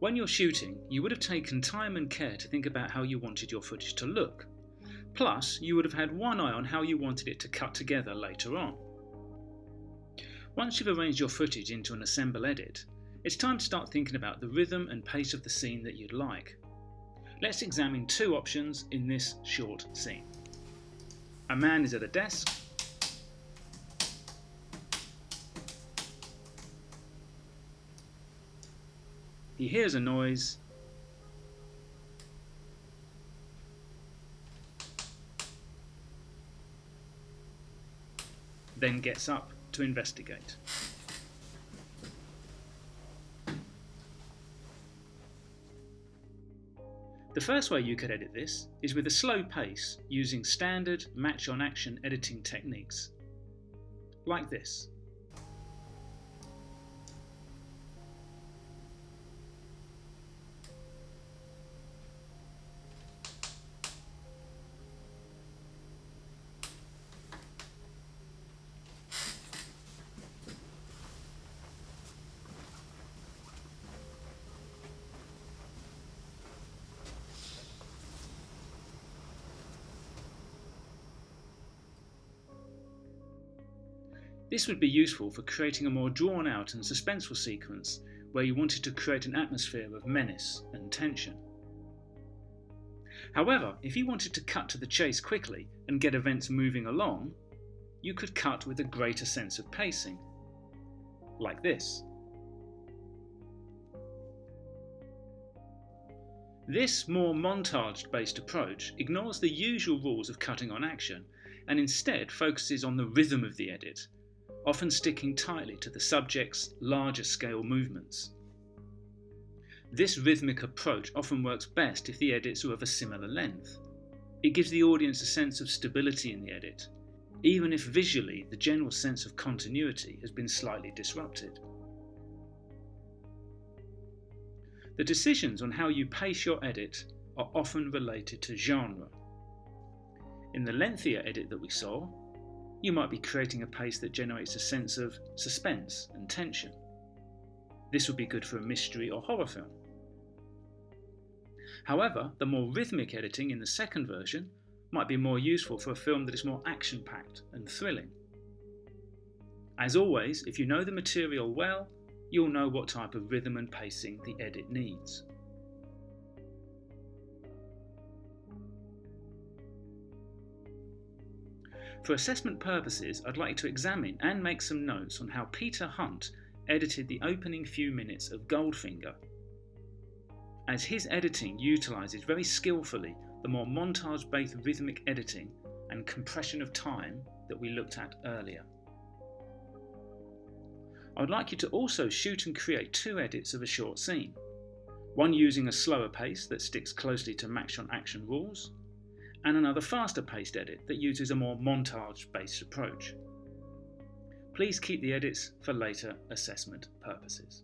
When you're shooting, you would have taken time and care to think about how you wanted your footage to look. Plus, you would have had one eye on how you wanted it to cut together later on. Once you've arranged your footage into an assemble edit, it's time to start thinking about the rhythm and pace of the scene that you'd like. Let's examine two options in this short scene. A man is at a desk. He hears a noise. Then gets up to investigate. The first way you could edit this is with a slow pace using standard match-on-action editing techniques, like this. This would be useful for creating a more drawn out and suspenseful sequence where you wanted to create an atmosphere of menace and tension. However, if you wanted to cut to the chase quickly and get events moving along, you could cut with a greater sense of pacing, like this. This more montage-based approach ignores the usual rules of cutting on action and instead focuses on the rhythm of the edit, often sticking tightly to the subject's larger scale movements. This rhythmic approach often works best if the edits are of a similar length. It gives the audience a sense of stability in the edit, even if visually the general sense of continuity has been slightly disrupted. The decisions on how you pace your edit are often related to genre. In the lengthier edit that we saw, you might be creating a pace that generates a sense of suspense and tension. This would be good for a mystery or horror film. However, the more rhythmic editing in the second version might be more useful for a film that is more action-packed and thrilling. As always, if you know the material well, you'll know what type of rhythm and pacing the edit needs. For assessment purposes, I'd like to examine and make some notes on how Peter Hunt edited the opening few minutes of Goldfinger, as his editing utilises very skillfully the more montage-based rhythmic editing and compression of time that we looked at earlier. I would like you to also shoot and create two edits of a short scene, one using a slower pace that sticks closely to match-on-action rules, and another faster paced edit that uses a more montage-based approach. Please keep the edits for later assessment purposes.